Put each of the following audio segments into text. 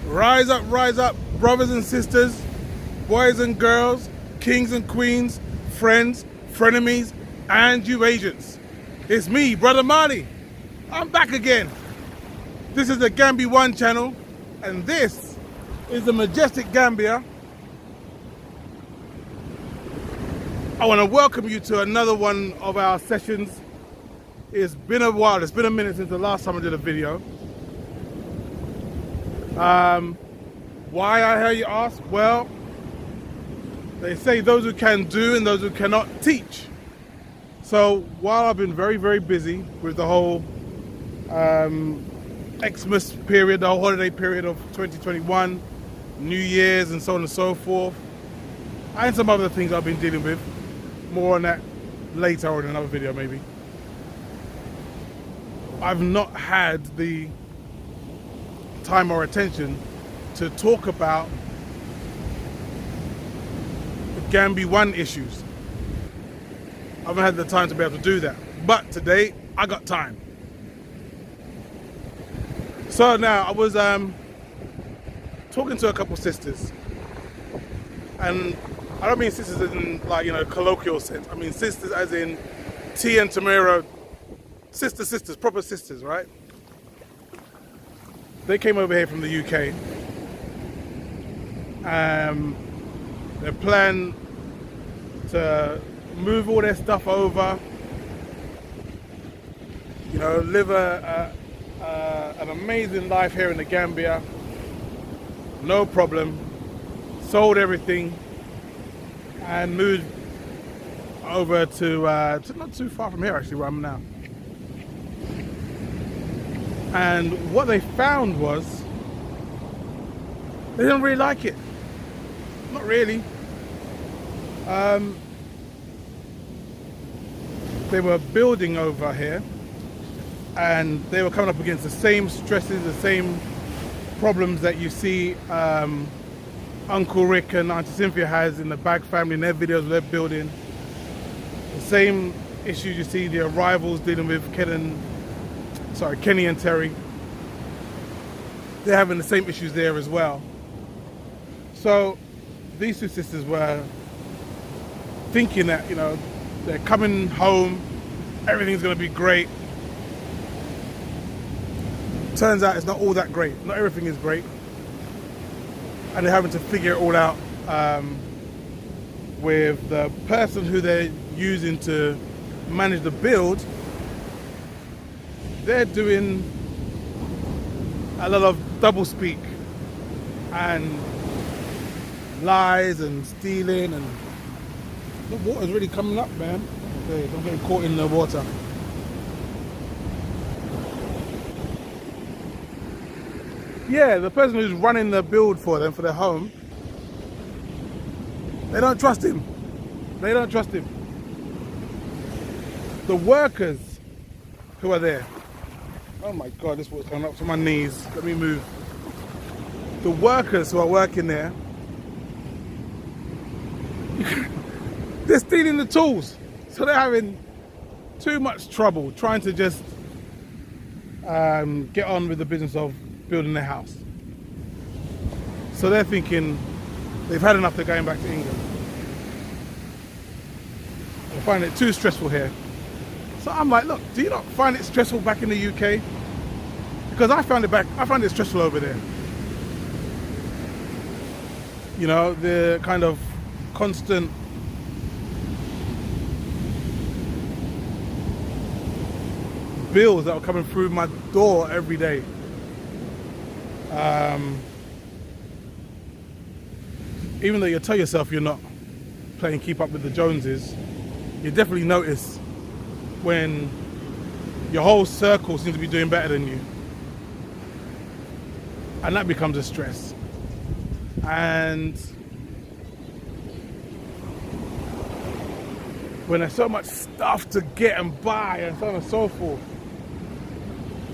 rise up, brothers and sisters, boys and girls, kings and queens, friends, frenemies, and you agents. It's me, Brother Marty. I'm back again. This is the Gambi One channel, and this is the majestic Gambia. I want to welcome you to another one of our sessions. It's been a while, it's been a minute since the last time I did a video. Why, I hear you ask? Well, they say those who can do and those who cannot teach. So while I've been very, very busy with the whole Xmas period, the whole holiday period of 2021, New Year's and so on and so forth, and some other things I've been dealing with, more on that later or in another video maybe, I've not had the time or attention to talk about the Gambi One issues. I haven't had the time to be able to do that, but today I got time. So now I was talking to a couple sisters, and I don't mean sisters in, like, you know, colloquial sense. I mean sisters as in T and Tamara, sisters, proper sisters, right? They came over here from the UK. They plan to move all their stuff over, you know, live an amazing life here in the Gambia, no problem, sold everything and moved over to not too far from here actually, where I'm now. And what they found was they didn't really like it. Not really. They were building over here and they were coming up against the same stresses, the same problems that you see Uncle Rick and Auntie Cynthia has in the Bag family in their videos they're building. The same issues you see the arrivals dealing with Kenny and Terry. They're having the same issues there as well. So these two sisters were thinking that, you know, they're coming home, everything's going to be great. Turns out it's not all that great. Not everything is great. And they're having to figure it all out with the person who they're using to manage the build. They're doing a lot of double speak and lies and stealing, and the water's really coming up, man. Okay, don't get caught in the water. Yeah, the person who's running the build for them, for their home, they don't trust him. They don't trust him. The workers who are there, oh my God, this water's coming up to my knees. Let me move. The workers who are working there, they're stealing the tools. So they're having too much trouble trying to just get on with the business of building their house. So they're thinking they've had enough, they're going back to England. They find it too stressful here. So I'm like, look, do you not find it stressful back in the UK? Because I found it stressful over there. You know, the kind of constant bills that were coming through my door every day. Even though you tell yourself you're not playing keep up with the Joneses, you definitely notice when your whole circle seems to be doing better than you, and that becomes a stress. And when there's so much stuff to get and buy and so on and so forth,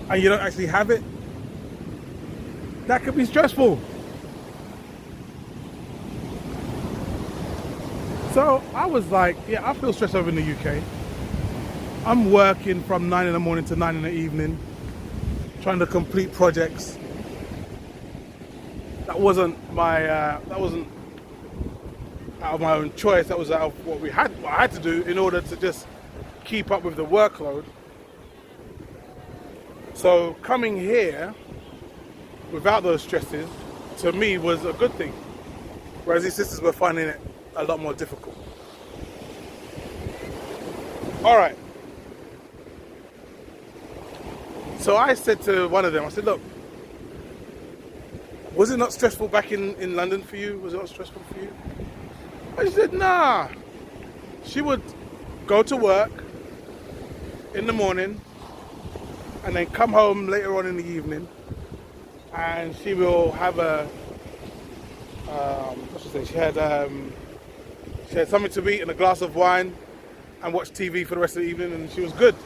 and you don't actually have it, that could be stressful. So I was like, yeah, I feel stressed over in the UK. I'm working from 9 in the morning to 9 in the evening, trying to complete projects. that wasn't out of my own choice. That was out of what I had to do in order to just keep up with the workload. So coming here without those stresses, to me, was a good thing. Whereas these sisters were finding it a lot more difficult. All right. So I said to one of them, I said, look, was it not stressful back in London for you? Was it not stressful for you? And she said, nah. She would go to work in the morning and then come home later on in the evening, and she will have a, what should I say? She had something to eat and a glass of wine and watch TV for the rest of the evening, and she was good.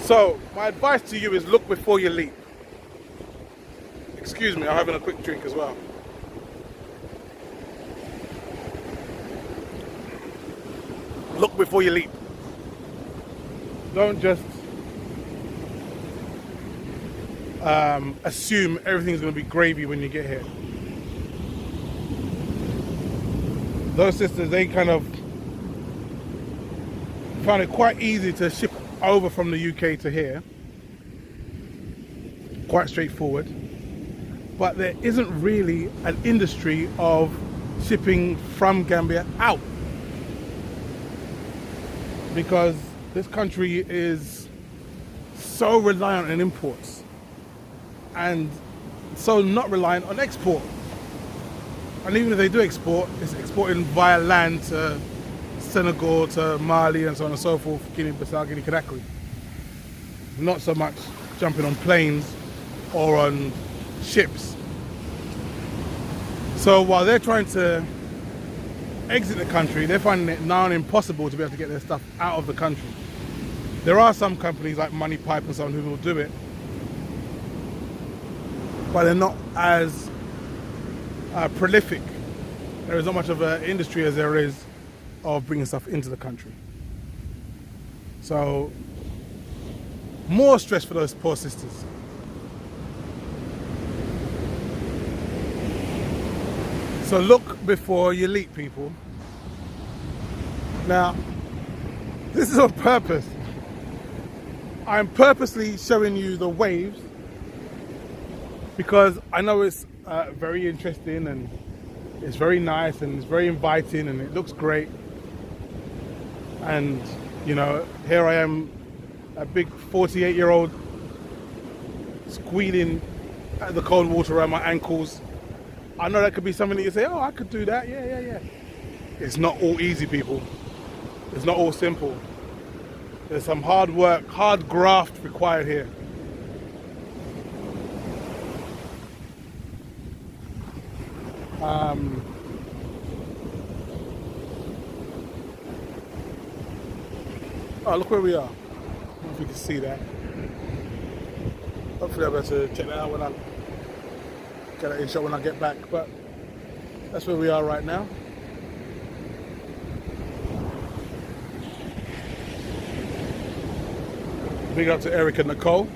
So my advice to you is look before you leap. Excuse me, I'm having a quick drink as well. Look before you leap. Don't just assume everything's going to be gravy when you get here. Those sisters, they kind of found it quite easy to ship over from the UK to here. Quite straightforward. But there isn't really an industry of shipping from Gambia out, because this country is so reliant on imports and so not reliant on export. And even if they do export, it's exporting via land to Senegal, to Mali, and so on and so forth, Guinea-Bissau, Guinea-Conakry. Not so much jumping on planes or on ships. So while they're trying to exit the country, they're finding it now impossible to be able to get their stuff out of the country. There are some companies like Money Pipe and so on who will do it, but they're not as prolific. There is not much of an industry as there is of bringing stuff into the country. So more stress for those poor sisters. So look before you leap, people. Now, this is on purpose. I'm purposely showing you the waves because I know it's very interesting and it's very nice and it's very inviting and it looks great. And, you know, here I am, a big 48-year-old squealing at the cold water around my ankles. I know that could be something that you say, oh, I could do that, yeah. It's not all easy, people. It's not all simple. There's some hard work, hard graft required here. Oh, look where we are. I don't know if you can see that. Hopefully I'll be able to check that out when I get that in shot when I get back, but that's where we are right now. Big up to Eric and Nicole.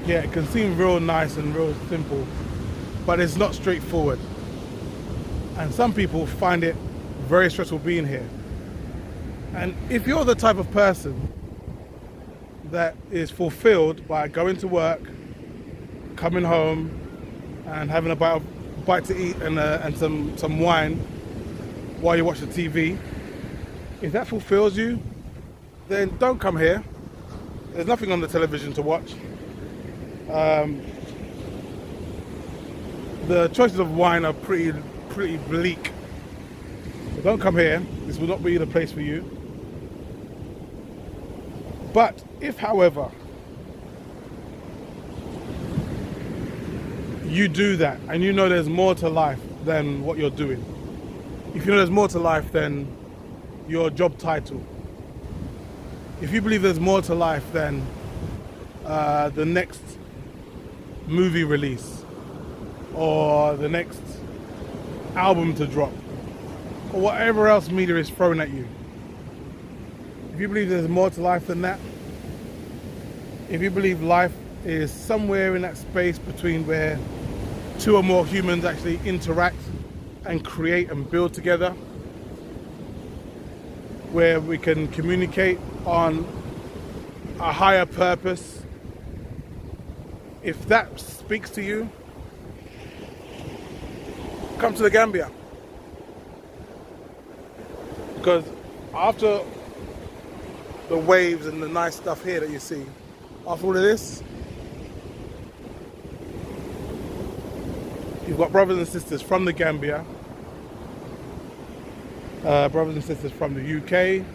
Yeah, it can seem real nice and real simple, but it's not straightforward. And some people find it very stressful being here. And if you're the type of person that is fulfilled by going to work, coming home, and having a bite to eat and some wine while you watch the TV, if that fulfills you, then don't come here. There's nothing on the television to watch. The choices of wine are pretty bleak. So don't come here. This will not be the place for you. But if, however, you do that and you know there's more to life than what you're doing, if you know there's more to life than your job title, if you believe there's more to life than the next movie release or the next album to drop or whatever else media is thrown at you. If you believe there's more to life than that, if you believe life is somewhere in that space between where two or more humans actually interact and create and build together, where we can communicate on a higher purpose, if that speaks to you, come to the Gambia. Because after the waves and the nice stuff here that you see, after all of this, you've got brothers and sisters from the Gambia, brothers and sisters from the UK,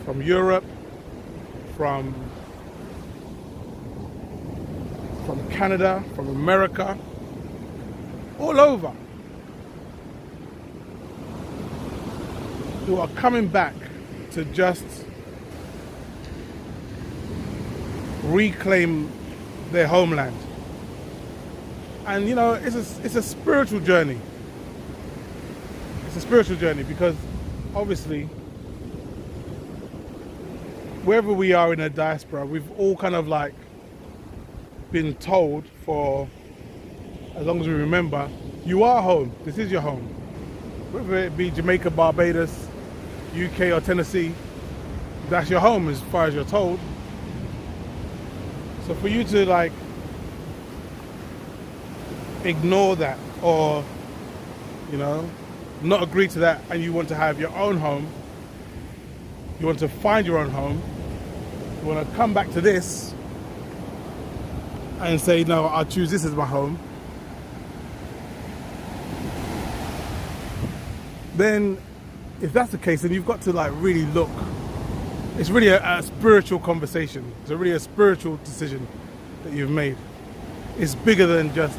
from Europe, from Canada, from America, all over, who are coming back to just reclaim their homeland. And you know, it's a spiritual journey. It's a spiritual journey because obviously wherever we are in a diaspora, we've all kind of like been told for as long as we remember, you are home, this is your home. Whether it be Jamaica, Barbados, UK or Tennessee, that's your home as far as you're told. So for you to like ignore that or, you know, not agree to that, and you want to have your own home, you want to find your own home, you want to come back to this and say, no, I'll choose this as my home, then if that's the case, then you've got to like really look. It's really a spiritual conversation. It's really a spiritual decision that you've made. It's bigger than just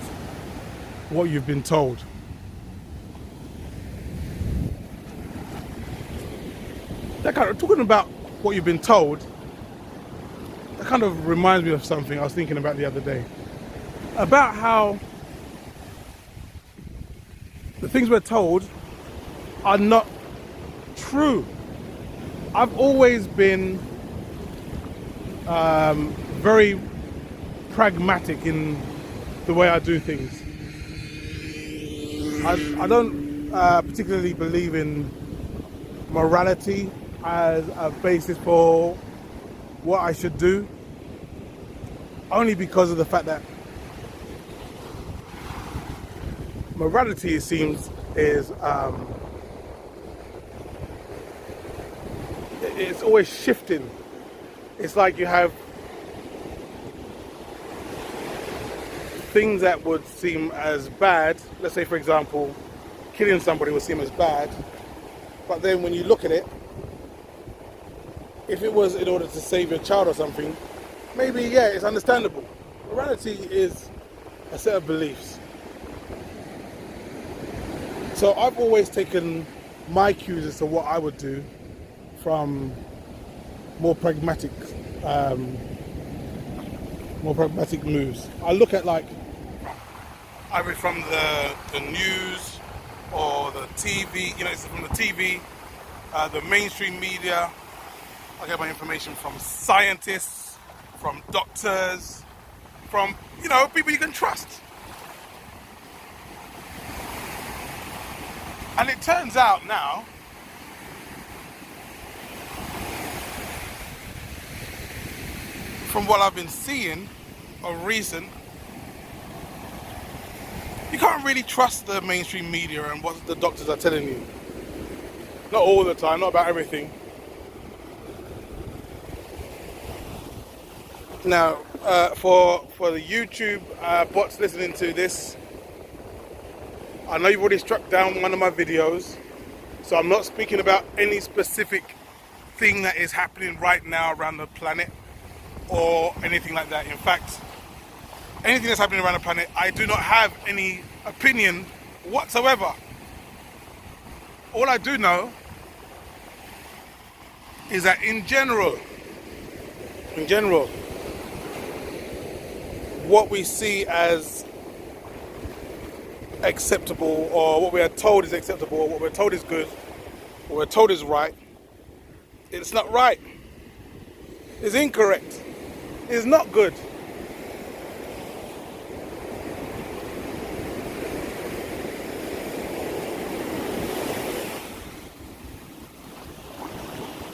what you've been told. That kind of, talking about what you've been told, that kind of reminds me of something I was thinking about the other day. About how the things we're told are not true. I've always been very pragmatic in the way I do things. I don't particularly believe in morality as a basis for what I should do, only because of the fact that morality, it seems, is it's always shifting. It's like you have things that would seem as bad. Let's say, for example, killing somebody would seem as bad, but then when you look at it, if it was in order to save your child or something, maybe, yeah, it's understandable. Morality is a set of beliefs. So I've always taken my cues as to what I would do from more pragmatic moves. I look at like either from the news or the TV, you know, it's from the TV, the mainstream media. I get my information from scientists, from doctors, from, you know, people you can trust. And it turns out now from what I've been seeing of recent, you can't really trust the mainstream media and what the doctors are telling you. Not all the time, not about everything. Now, for the YouTube bots listening to this, I know you've already struck down one of my videos, so I'm not speaking about any specific thing that is happening right now around the planet or anything like that. In fact, anything that's happening around the planet, I do not have any opinion whatsoever. All I do know is that in general, what we see as acceptable, or what we are told is acceptable, or what we're told is good, what we're told is right, it's not right. It's incorrect. It's not good.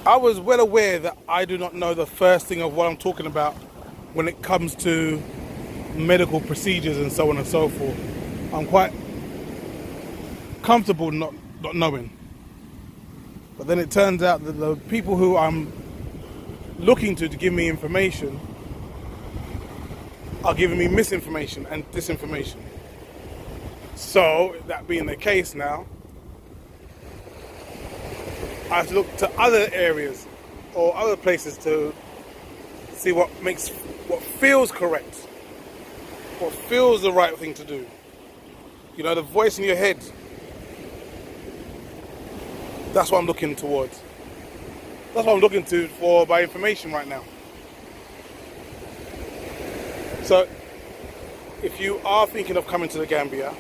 I was well aware that I do not know the first thing of what I'm talking about when it comes to medical procedures and so on and so forth. I'm quite comfortable not knowing. But then it turns out that the people who I'm looking to give me information are giving me misinformation and disinformation. So, that being the case now, I have to look to other areas or other places to see what feels correct, what feels the right thing to do. You know, the voice in your head. That's what I'm looking towards. That's what I'm looking to for my information right now. So, if you are thinking of coming to the Gambia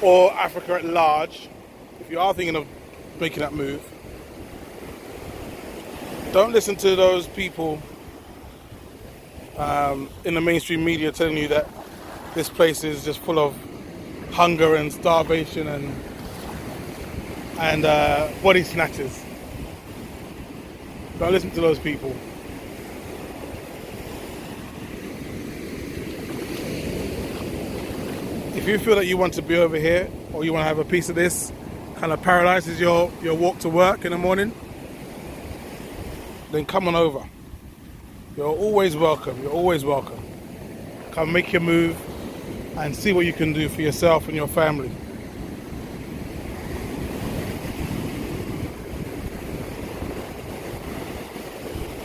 or Africa at large, if you are thinking of making that move, don't listen to those people in the mainstream media telling you that this place is just full of hunger and starvation and body snatchers. Don't listen to those people. If you feel that you want to be over here, or you want to have a piece of this, kind of paralyzes your walk to work in the morning, then come on over. You're always welcome. You're always welcome. Come make your move and see what you can do for yourself and your family.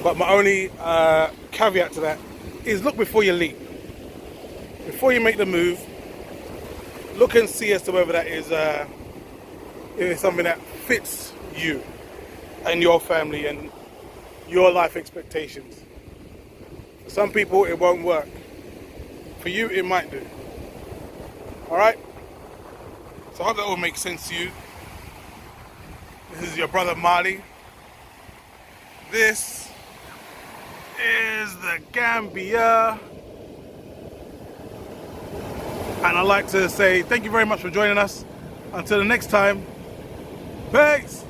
But my only caveat to that is look before you leap. Before you make the move, look and see as to whether that is if it's something that fits you and your family and your life expectations. For some people it won't work. For you it might do. Alright? So I hope that all makes sense to you. This is your brother Marley. This is the Gambia. And I'd like to say thank you very much for joining us. Until the next time, peace!